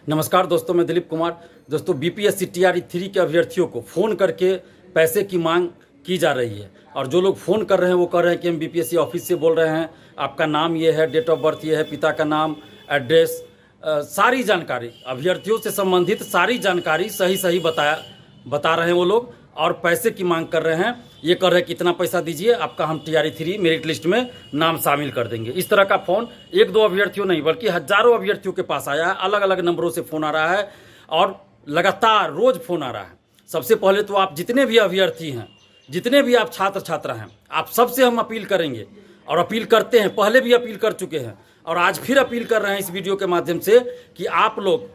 नमस्कार दोस्तों, मैं दिलीप कुमार। दोस्तों, बीपीएससी टीआरई 3 के अभ्यर्थियों को फ़ोन करके पैसे की मांग की जा रही है। और जो लोग फ़ोन कर रहे हैं वो कह रहे हैं कि हम बीपीएससी ऑफिस से बोल रहे हैं, आपका नाम ये है, डेट ऑफ बर्थ ये है, पिता का नाम, एड्रेस, सारी जानकारी, अभ्यर्थियों से संबंधित सारी जानकारी सही बता रहे हैं वो लोग, और पैसे की मांग कर रहे हैं। ये कर रहे हैं कि इतना पैसा दीजिए, आपका हम टीआरई 3 मेरिट लिस्ट में नाम शामिल कर देंगे। इस तरह का फ़ोन एक दो अभ्यर्थियों नहीं बल्कि हजारों अभ्यर्थियों के पास आया है। अलग अलग नंबरों से फ़ोन आ रहा है और लगातार रोज़ फ़ोन आ रहा है। सबसे पहले तो आप जितने भी अभ्यर्थी हैं, जितने भी आप छात्र छात्रा हैं, आप सबसे हम अपील करेंगे और अपील करते हैं, पहले भी अपील कर चुके हैं और आज फिर अपील कर रहे हैं इस वीडियो के माध्यम से कि आप लोग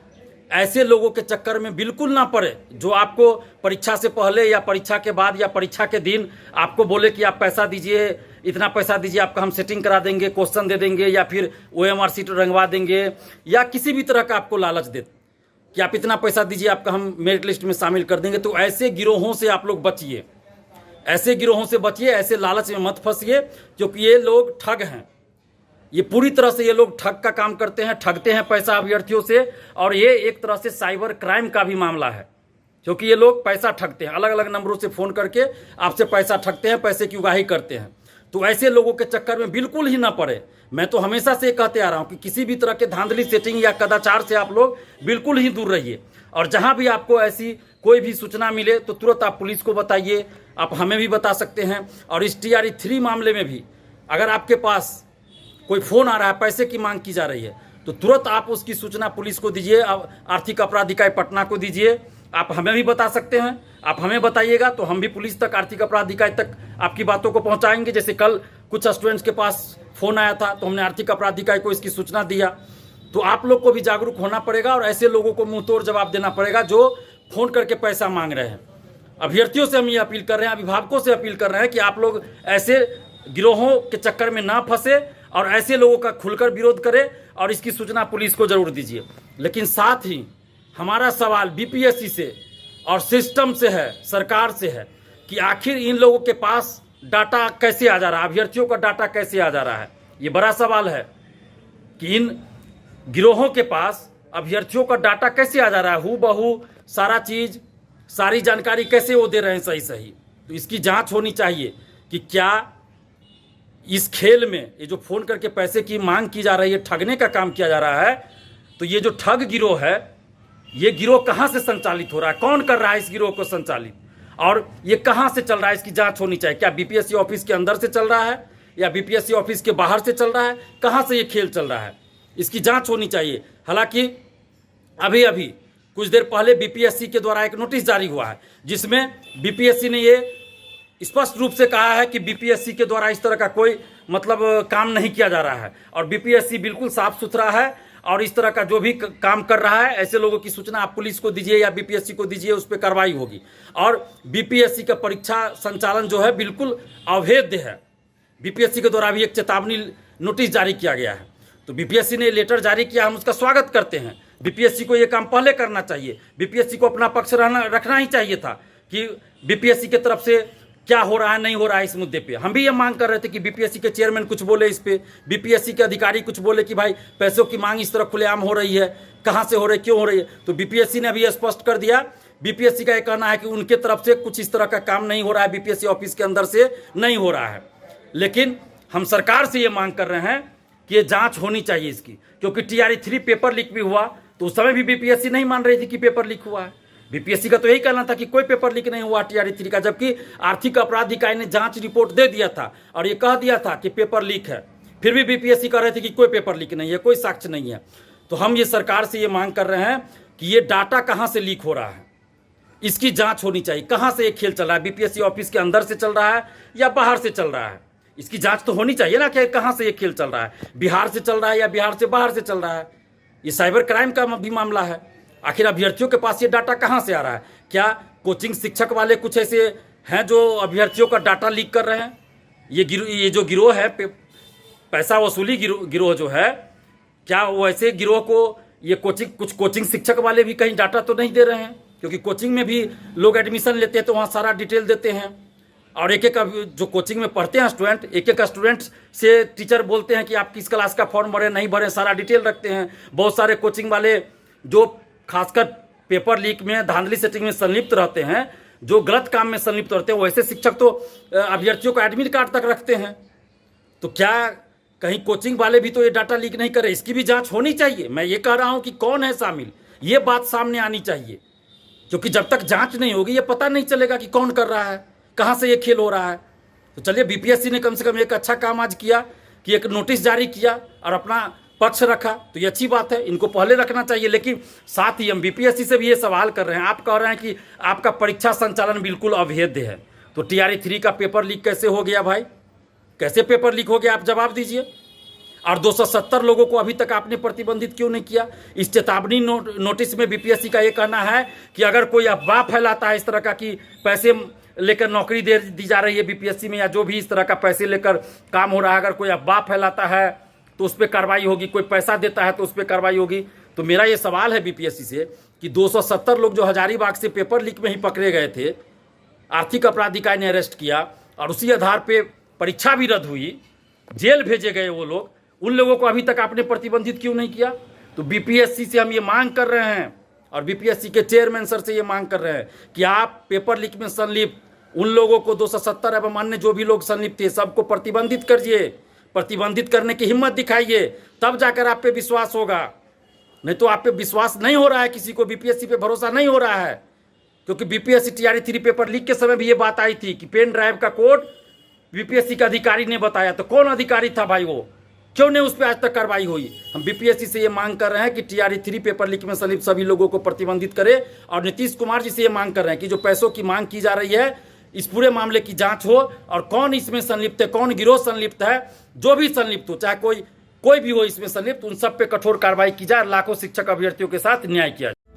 ऐसे लोगों के चक्कर में बिल्कुल ना पड़े जो आपको परीक्षा से पहले या परीक्षा के बाद या परीक्षा के दिन आपको बोले कि आप पैसा दीजिए, इतना पैसा दीजिए, आपका हम सेटिंग करा देंगे, क्वेश्चन दे देंगे या फिर OMR सीट रंगवा देंगे, या किसी भी तरह का आपको लालच दे कि आप इतना पैसा दीजिए, आपका हम मेरिट लिस्ट में शामिल कर देंगे। तो ऐसे गिरोहों से आप लोग बचिए, ऐसे गिरोहों से बचिए, ऐसे लालच में मत फंसिए, क्योंकि ये लोग ठग हैं। ये पूरी तरह से ये लोग ठग का काम करते हैं, ठगते हैं पैसा अभ्यर्थियों से। और ये एक तरह से साइबर क्राइम का भी मामला है, क्योंकि ये लोग पैसा ठगते हैं, अलग अलग नंबरों से फ़ोन करके आपसे पैसा ठगते हैं, पैसे की उगाही करते हैं। तो ऐसे लोगों के चक्कर में बिल्कुल ही ना पड़े। मैं तो हमेशा से कहते आ रहा हूँ कि किसी भी तरह के धांधली सेटिंग या कदाचार से आप लोग बिल्कुल ही दूर रहिए। और जहाँ भी आपको ऐसी कोई भी सूचना मिले तो तुरंत आप पुलिस को बताइए, आप हमें भी बता सकते हैं। और इस टीआरई 3 मामले में भी अगर आपके पास कोई फ़ोन आ रहा है, पैसे की मांग की जा रही है, तो तुरंत आप उसकी सूचना पुलिस को दीजिए, आर्थिक अपराध इकाई पटना को दीजिए। आप हमें भी बता सकते हैं, आप हमें बताइएगा तो हम भी पुलिस तक, आर्थिक अपराध इकाई तक आपकी बातों को पहुंचाएंगे। जैसे कल कुछ स्टूडेंट्स के पास फ़ोन आया था तो हमने आर्थिक अपराध इकाई को इसकी सूचना दिया। तो आप लोग को भी जागरूक होना पड़ेगा और ऐसे लोगों को मुँह तोड़ जवाब देना पड़ेगा जो फ़ोन करके पैसा मांग रहे हैं। अभ्यर्थियों से हम ये अपील कर रहे हैं, अभिभावकों से अपील कर रहे हैं कि आप लोग ऐसे गिरोहों के चक्कर में ना फंसे और ऐसे लोगों का खुलकर विरोध करें और इसकी सूचना पुलिस को जरूर दीजिए। लेकिन साथ ही हमारा सवाल बीपीएससी से और सिस्टम से है, सरकार से है कि आखिर इन लोगों के पास डाटा कैसे आ जा रहा है, अभ्यर्थियों का डाटा कैसे आ जा रहा है। ये बड़ा सवाल है कि इन गिरोहों के पास अभ्यर्थियों का डाटा कैसे आ जा रहा है, हूबहू सारा चीज़, सारी जानकारी कैसे वो दे रहे हैं सही। तो इसकी जांच होनी चाहिए कि क्या इस खेल में ये जो फ़ोन करके पैसे की मांग की जा रही है, ठगने का काम किया जा रहा है, तो ये जो ठग गिरोह है, ये गिरोह कहाँ से संचालित हो रहा है, कौन कर रहा है इस गिरोह को संचालित, और ये कहाँ से चल रहा है, इसकी जांच होनी चाहिए। क्या बीपीएससी ऑफिस के अंदर से चल रहा है या बीपीएससी ऑफिस के बाहर से चल रहा है, कहाँ से ये खेल चल रहा है, इसकी जाँच होनी चाहिए। हालांकि अभी कुछ देर पहले बीपीएससी के द्वारा एक नोटिस जारी हुआ है जिसमें बीपीएससी ने ये स्पष्ट रूप से कहा है कि बीपीएससी के द्वारा इस तरह का कोई काम नहीं किया जा रहा है और बीपीएससी बिल्कुल साफ सुथरा है और इस तरह का जो भी काम कर रहा है, ऐसे लोगों की सूचना आप पुलिस को दीजिए या बीपीएससी को दीजिए, उस पर कार्रवाई होगी। और बीपीएससी का परीक्षा संचालन जो है बिल्कुल अवैध है। बीपीएससी के द्वारा भी एक चेतावनी नोटिस जारी किया गया है। तो बीपीएससी ने लेटर जारी किया, हम उसका स्वागत करते हैं। बीपीएससी को ये काम पहले करना चाहिए, बीपीएससी को अपना पक्ष रखना ही चाहिए था कि बीपीएससी की तरफ से क्या हो रहा है, नहीं हो रहा है इस मुद्दे पे। हम भी ये मांग कर रहे थे कि बीपीएससी के चेयरमैन कुछ बोले इस पे, बीपीएससी के अधिकारी कुछ बोले कि भाई पैसों की मांग इस तरह खुलेआम हो रही है, कहाँ से हो रही है, क्यों हो रही है। तो बीपीएससी ने अभी स्पष्ट कर दिया, बीपीएससी का ये कहना है कि उनके तरफ से कुछ इस तरह का काम नहीं हो रहा है, बीपीएससी ऑफिस के अंदर से नहीं हो रहा है। लेकिन हम सरकार से ये मांग कर रहे हैं कि ये जाँच होनी चाहिए इसकी, क्योंकि टीआरई 3 पेपर लीक भी हुआ तो उस समय भी बीपीएससी नहीं मान रही थी कि पेपर लीक हुआ है। बीपीएससी का तो यही कहना था कि कोई पेपर लीक नहीं हुआ टीआरई 3 का, जबकि आर्थिक अपराध इकाई ने जांच रिपोर्ट दे दिया था और ये कह दिया था कि पेपर लीक है। फिर भी बीपीएससी कह रहे थे कि कोई पेपर लीक नहीं है, कोई साक्ष्य नहीं है। तो हम ये सरकार से ये मांग कर रहे हैं कि ये डाटा कहाँ से लीक हो रहा है, इसकी जाँच होनी चाहिए। कहाँ से ये खेल चल रहा है, बीपीएससी ऑफिस के अंदर से चल रहा है या बाहर से चल रहा है, इसकी जाँच तो होनी चाहिए ना कि कहाँ से ये खेल चल रहा है, बिहार से चल रहा है या बिहार से बाहर से चल रहा है। ये साइबर क्राइम का भी मामला है। आखिर अभ्यर्थियों के पास ये डाटा कहाँ से आ रहा है? क्या कोचिंग शिक्षक वाले कुछ ऐसे हैं जो अभ्यर्थियों का डाटा लीक कर रहे हैं? ये जो गिरोह है, पैसा वसूली गिरोह जो है, क्या वो ऐसे गिरोह को ये कुछ कोचिंग शिक्षक वाले भी कहीं डाटा तो नहीं दे रहे हैं? क्योंकि कोचिंग में भी लोग एडमिशन लेते हैं तो वहाँ सारा डिटेल देते हैं और एक जो कोचिंग में पढ़ते हैं स्टूडेंट, एक स्टूडेंट से टीचर बोलते हैं कि आप किस क्लास का फॉर्म भरें नहीं भरें, सारा डिटेल रखते हैं। बहुत सारे कोचिंग वाले जो खासकर पेपर लीक में, धांधली सेटिंग में संलिप्त रहते हैं, जो गलत काम में संलिप्त रहते हैं, वैसे शिक्षक तो अभ्यर्थियों को एडमिट कार्ड तक रखते हैं। तो क्या कहीं कोचिंग वाले भी तो ये डाटा लीक नहीं करे? इसकी भी जांच होनी चाहिए। मैं ये कह रहा हूं कि कौन है शामिल, ये बात सामने आनी चाहिए, क्योंकि जब तक जांच नहीं होगी ये पता नहीं चलेगा कि कौन कर रहा है, कहां से ये खेल हो रहा है। तो चलिए, बीपीएससी ने कम से कम एक अच्छा काम आज किया कि एक नोटिस जारी किया और अपना पक्ष रखा, तो ये अच्छी बात है, इनको पहले रखना चाहिए। लेकिन साथ ही हम बीपीएससी से भी ये सवाल कर रहे हैं, आप कह रहे हैं कि आपका परीक्षा संचालन बिल्कुल अवैध है, तो TRE 3 का पेपर लीक कैसे हो गया भाई? कैसे पेपर लीक हो गया, आप जवाब दीजिए। और 270 लोगों को अभी तक आपने प्रतिबंधित क्यों नहीं किया? इस चेतावनी नोटिस में बीपीएससी का ये कहना है कि अगर कोई अफवाह फैलाता है इस तरह का कि पैसे लेकर नौकरी दे दी जा रही है बीपीएससी में, या जो भी इस तरह का पैसे लेकर काम हो रहा है, अगर कोई अफवाह फैलाता है तो उस पर कार्रवाई होगी, कोई पैसा देता है तो उस पर कार्रवाई होगी। तो मेरा ये सवाल है बीपीएससी से कि 270 लोग जो हजारीबाग से पेपर लीक में ही पकड़े गए थे, आर्थिक अपराध इकाई ने अरेस्ट किया और उसी आधार पे परीक्षा भी रद्द हुई, जेल भेजे गए वो लोग, उन लोगों को अभी तक आपने प्रतिबंधित क्यों नहीं किया? तो बीपीएससी से हम ये मांग कर रहे हैं और बीपीएससी के चेयरमैन सर से ये मांग कर रहे हैं कि आप पेपर लीक में संलिप्त उन लोगों को 270 एवं अन्य जो भी लोग संलिप्त थे सबको प्रतिबंधित करिए, प्रतिबंधित करने की हिम्मत दिखाइए, तब जाकर आप पे विश्वास होगा। नहीं तो आप पे विश्वास नहीं हो रहा है, किसी को बीपीएससी पे भरोसा नहीं हो रहा है। क्योंकि बीपीएससी TRE 3 पेपर लीक के समय भी ये बात आई थी कि पेन ड्राइव का कोड बीपीएससी का अधिकारी ने बताया, तो कौन अधिकारी था भाई वो? क्यों नहीं उस पर आज तक कार्रवाई हुई? हम बीपीएससी से ये मांग कर रहे हैं कि TRE 3 पेपर लीक में संलिप्त सभी लोगों को प्रतिबंधित करे, और नीतीश कुमार जी से ये मांग कर रहे हैं कि जो पैसों की मांग की जा रही है, इस पूरे मामले की जांच हो और कौन इसमें संलिप्त है, कौन गिरोह संलिप्त है, जो भी संलिप्त हो, चाहे कोई भी हो इसमें संलिप्त, उन सब पे कठोर कार्रवाई की जाए, लाखों शिक्षक अभ्यर्थियों के साथ न्याय किया जाए।